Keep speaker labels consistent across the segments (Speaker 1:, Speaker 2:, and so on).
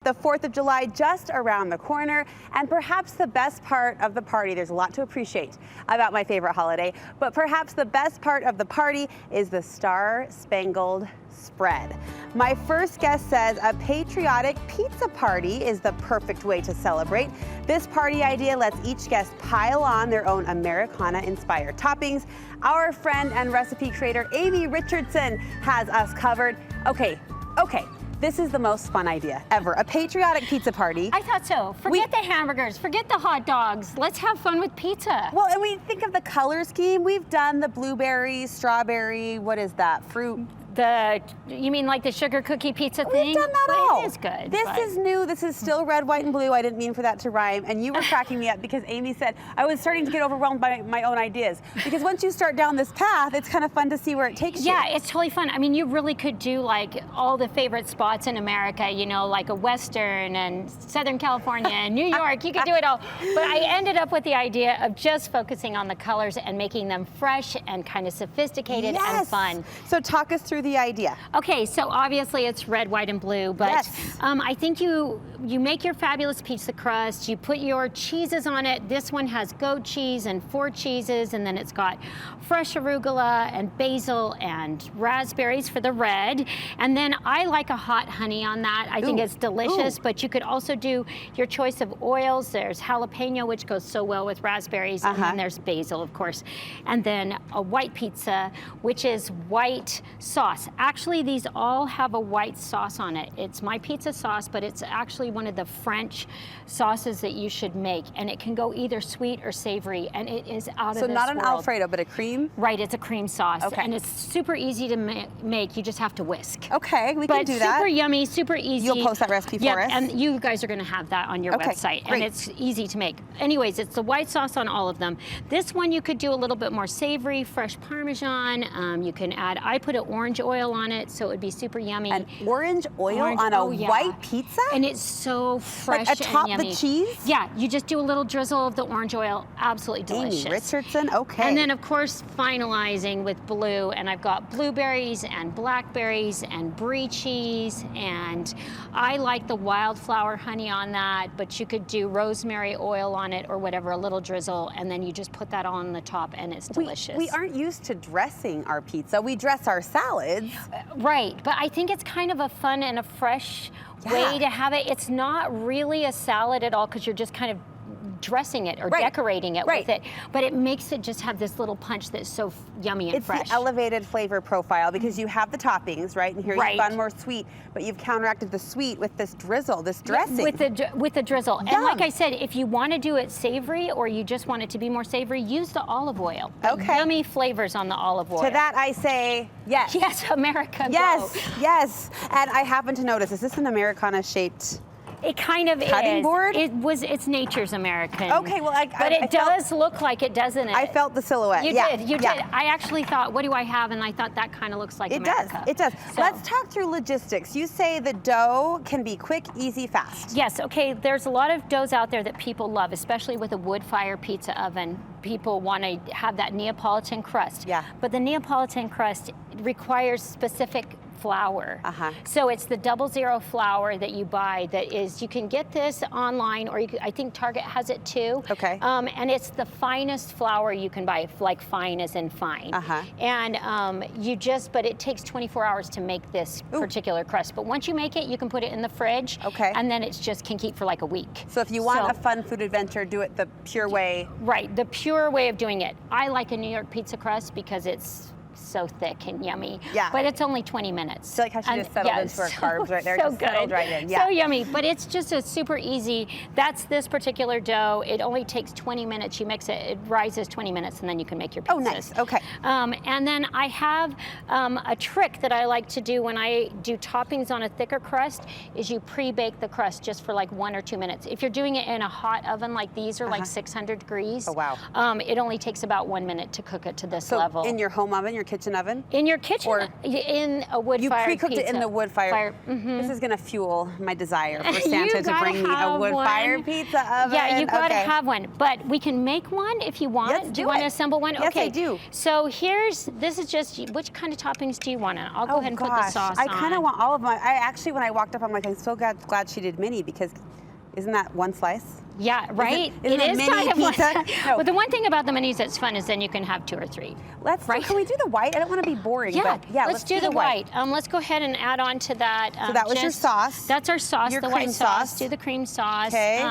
Speaker 1: the 4th of July just around the corner, and perhaps the best part of the party, there's a lot to appreciate about my favorite holiday, but perhaps the best part of the party is the star-spangled spread. My first guest says a patriotic pizza party is the perfect way to celebrate. This party idea lets each guest pile on their own Americana-inspired toppings. Our friend and recipe creator Amy Richardson has us covered. Okay. This is the most fun idea ever. A patriotic pizza party.
Speaker 2: I thought so. Forget the hamburgers, forget the hot dogs. Let's have fun with pizza.
Speaker 1: Well, and we think of the color scheme. We've done the blueberry, strawberry, what is that, fruit?
Speaker 2: You mean like the sugar cookie pizza thing?
Speaker 1: We've done that all.
Speaker 2: It is good.
Speaker 1: This is new. This is still red, white, and blue. I didn't mean for that to rhyme. And you were cracking me up because Amy said I was starting to get overwhelmed by my own ideas. Because once you start down this path, it's kind of fun to see where it takes you.
Speaker 2: Yeah, it's totally fun. I mean, you really could do like all the favorite spots in America, you know, like a Western and Southern California and New York. You could do it all. But I ended up with the idea of just focusing on the colors and making them fresh and kind of sophisticated and fun.
Speaker 1: So talk us through the idea.
Speaker 2: Okay, so obviously it's red, white, and blue, but I think you make your fabulous pizza crust, you put your cheeses on it. This one has goat cheese and 4 cheeses, and then it's got fresh arugula and basil and raspberries for the red. And then I like a hot honey on that. I think it's delicious, but you could also do your choice of oils. There's jalapeno, which goes so well with raspberries, and then there's basil, of course. And then a white pizza, which is white sauce. Actually, these all have a white sauce on it. It's my pizza sauce, but it's actually one of the French sauces that you should make. And it can go either sweet or savory, and it is out of this world.
Speaker 1: So not an Alfredo, but a cream?
Speaker 2: Right, it's a cream sauce.
Speaker 1: Okay.
Speaker 2: And it's super easy to make. You just have to whisk.
Speaker 1: Okay, we can do that.
Speaker 2: Super yummy, super easy.
Speaker 1: You'll post that recipe for us?
Speaker 2: And you guys are going to have that on your website.
Speaker 1: Great.
Speaker 2: And it's easy to make. Anyways, it's the white sauce on all of them. This one you could do a little bit more savory, fresh Parmesan. You can add, I put an orange oil on it, so it would be super yummy.
Speaker 1: An orange oil on a white pizza?
Speaker 2: And it's so fresh
Speaker 1: like atop
Speaker 2: and yummy.
Speaker 1: the cheese?
Speaker 2: Yeah, you just do a little drizzle of the orange oil. Absolutely delicious.
Speaker 1: Amy Richardson, okay.
Speaker 2: And then of course finalizing with blue, and I've got blueberries and blackberries and brie cheese, and I like the wildflower honey on that, but you could do rosemary oil on it or whatever, a little drizzle, and then you just put that on the top and it's delicious.
Speaker 1: We aren't used to dressing our pizza. We dress our salads.
Speaker 2: Right, but I think it's kind of a fun and a fresh way to have it. It's not really a salad at all because you're just kind of dressing it or decorating it with it, but it makes it just have this little punch that's so yummy and fresh.
Speaker 1: It's the elevated flavor profile because you have the toppings, right? And here you've gone more sweet, but you've counteracted the sweet with this drizzle, this dressing.
Speaker 2: With the drizzle. And like I said, if you want to do it savory or you just want it to be more savory, use the olive oil. Yummy flavors on the olive oil.
Speaker 1: To that I say yes.
Speaker 2: Yes, America,
Speaker 1: yes,
Speaker 2: go.
Speaker 1: Yes. And I happen to notice, is this an Americana-shaped
Speaker 2: It kind of
Speaker 1: cutting
Speaker 2: is.
Speaker 1: board?
Speaker 2: It's nature's American.
Speaker 1: Okay, well,
Speaker 2: but it does look like it, doesn't it?
Speaker 1: I felt the silhouette.
Speaker 2: You did. I actually thought, what do I have? And I thought that kind of looks like America.
Speaker 1: It does.
Speaker 2: So.
Speaker 1: Let's talk through logistics. You say the dough can be quick, easy, fast.
Speaker 2: Yes. Okay. There's a lot of doughs out there that people love, especially with a wood fire pizza oven. People want to have that Neapolitan crust.
Speaker 1: Yeah.
Speaker 2: But the Neapolitan crust requires specific flour. So it's the 00 flour that you buy that is, you can get this online, or I think Target has it too.
Speaker 1: Okay.
Speaker 2: And it's the finest flour you can buy, like fine as in fine. And but it takes 24 hours to make this particular crust. But once you make it, you can put it in the fridge.
Speaker 1: Okay.
Speaker 2: And then it just can keep for like a week.
Speaker 1: So if you want a fun food adventure, do it the pure way.
Speaker 2: Right, the pure way of doing it. I like a New York pizza crust because it's so thick and yummy.
Speaker 1: Yeah.
Speaker 2: But it's only 20 minutes.
Speaker 1: I like how she just settled into her carbs right there.
Speaker 2: So
Speaker 1: just
Speaker 2: good.
Speaker 1: Settled right in. Yeah.
Speaker 2: So yummy. But it's just a super easy. That's this particular dough. It only takes 20 minutes. You mix it. It rises 20 minutes, and then you can make your pizzas.
Speaker 1: Oh, nice. Okay.
Speaker 2: And then I have a trick that I like to do when I do toppings on a thicker crust is you pre-bake the crust just for like 1 or 2 minutes. If you're doing it in a hot oven like these are like 600 degrees.
Speaker 1: Oh, wow.
Speaker 2: It only takes about 1 minute to cook it to this
Speaker 1: so
Speaker 2: level.
Speaker 1: In your home oven, your kitchen oven?
Speaker 2: In your kitchen,
Speaker 1: Or
Speaker 2: in a wood
Speaker 1: you
Speaker 2: fire
Speaker 1: pre-cooked it in the wood fire. This is gonna fuel my desire for Santa to
Speaker 2: gotta
Speaker 1: bring me a
Speaker 2: have
Speaker 1: wood fire
Speaker 2: one.
Speaker 1: pizza oven.
Speaker 2: Yeah, you gotta
Speaker 1: Okay.
Speaker 2: have one. But we can make one if you want.
Speaker 1: Let's
Speaker 2: do
Speaker 1: do
Speaker 2: you want
Speaker 1: it.
Speaker 2: to assemble one?
Speaker 1: Yes,
Speaker 2: okay.
Speaker 1: I do.
Speaker 2: So this is just, which kind of toppings do you want? I'll go ahead and put the sauce
Speaker 1: I
Speaker 2: on.
Speaker 1: kind of want all of them. I actually, when I walked up, I'm like, I'm so glad she did mini, because isn't that one slice?
Speaker 2: Yeah, right.
Speaker 1: Isn't it
Speaker 2: is
Speaker 1: mini
Speaker 2: kind of
Speaker 1: pizza? No.
Speaker 2: But the one thing about the minis that's fun is then you can have 2 or 3.
Speaker 1: Can we do the white? I don't want to be boring.
Speaker 2: Yeah,
Speaker 1: but yeah,
Speaker 2: let's do the white. Let's go ahead and add on to that.
Speaker 1: So that was your sauce.
Speaker 2: That's our sauce,
Speaker 1: Your
Speaker 2: the
Speaker 1: cream
Speaker 2: white sauce.
Speaker 1: sauce.
Speaker 2: Do the cream sauce.
Speaker 1: Okay.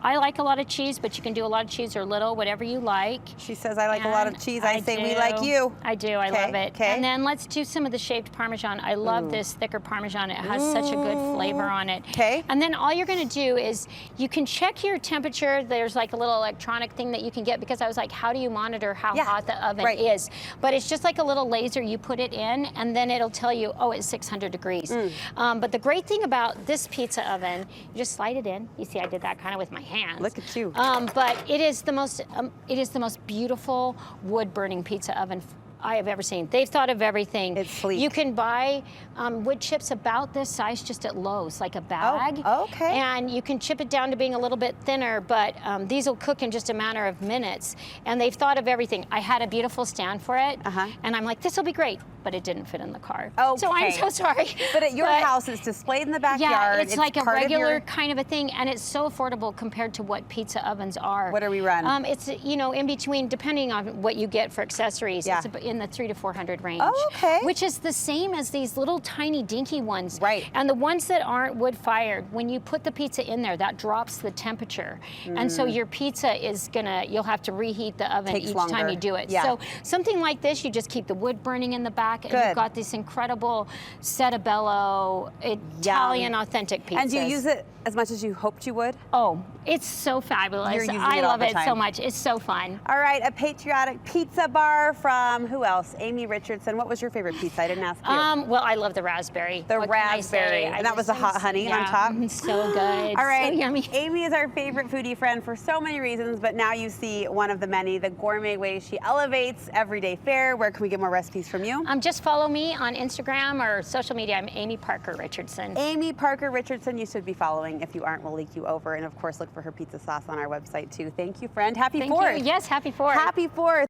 Speaker 2: I like a lot of cheese, but you can do a lot of cheese or little, whatever you like.
Speaker 1: She says I like a lot of cheese. I say we like you.
Speaker 2: I do. I love it.
Speaker 1: Okay.
Speaker 2: And then let's do some of the shaved Parmesan. I love this thicker Parmesan. It has such a good flavor on it.
Speaker 1: Okay.
Speaker 2: And then all you're going to do is you can check your temperature. There's like a little electronic thing that you can get, because I was like, how do you monitor how hot the oven is? But it's just like a little laser. You put it in, and then it'll tell you, oh, it's 600 degrees. But the great thing about this pizza oven, you just slide it in. You see, I did that kind of with my hands.
Speaker 1: Look at you.
Speaker 2: But it is the most beautiful wood burning pizza oven I have ever seen. They've thought of everything.
Speaker 1: It's sleek.
Speaker 2: You can buy wood chips about this size just at Lowe's, like a bag.
Speaker 1: Oh, okay.
Speaker 2: And you can chip it down to being a little bit thinner, but these will cook in just a matter of minutes. And they've thought of everything. I had a beautiful stand for it, and I'm like, this will be great, but it didn't fit in the car.
Speaker 1: Okay.
Speaker 2: So I'm so sorry.
Speaker 1: But at your house, it's displayed in the backyard.
Speaker 2: Yeah, it's like a
Speaker 1: part of
Speaker 2: regular kind of a thing, and it's so affordable compared to what pizza ovens are.
Speaker 1: What do we run?
Speaker 2: It's, in between, depending on what you get for accessories,
Speaker 1: Yeah.
Speaker 2: it's in the $300 to $400 range.
Speaker 1: Oh, okay.
Speaker 2: Which is the same as these little tiny dinky ones.
Speaker 1: Right.
Speaker 2: And the ones that aren't wood fired, when you put the pizza in there, that drops the temperature. And so your pizza is you'll have to reheat the oven
Speaker 1: Takes
Speaker 2: each
Speaker 1: longer.
Speaker 2: time you do it.
Speaker 1: Yeah.
Speaker 2: So something like this, you just keep the wood burning in the back, and you've got this incredible Settebello Italian authentic pizza.
Speaker 1: And do you use it as much as you hoped you would?
Speaker 2: Oh, it's so fabulous.
Speaker 1: You're using
Speaker 2: I
Speaker 1: it all
Speaker 2: love
Speaker 1: the
Speaker 2: it so
Speaker 1: time.
Speaker 2: much. It's so fun.
Speaker 1: All right, a patriotic pizza bar from who else? Amy Richardson. What was your favorite pizza? I didn't ask you.
Speaker 2: Well, I love the raspberry.
Speaker 1: The
Speaker 2: What can I
Speaker 1: raspberry.
Speaker 2: say?
Speaker 1: And that was the hot honey on top?
Speaker 2: So good.
Speaker 1: All right,
Speaker 2: So yummy.
Speaker 1: Amy is our favorite foodie friend for so many reasons, but now you see one of the many, the gourmet ways she elevates everyday fare. Where can we get more recipes from you?
Speaker 2: Just follow me on Instagram or social media. I'm Amy Parker Richardson.
Speaker 1: Amy Parker Richardson, you should be following. If you aren't, we'll link you over. And of course, look for her pizza sauce on our website too. Thank you, friend. Happy
Speaker 2: Thank
Speaker 1: 4th.
Speaker 2: you. Yes, happy 4th.
Speaker 1: Happy 4th.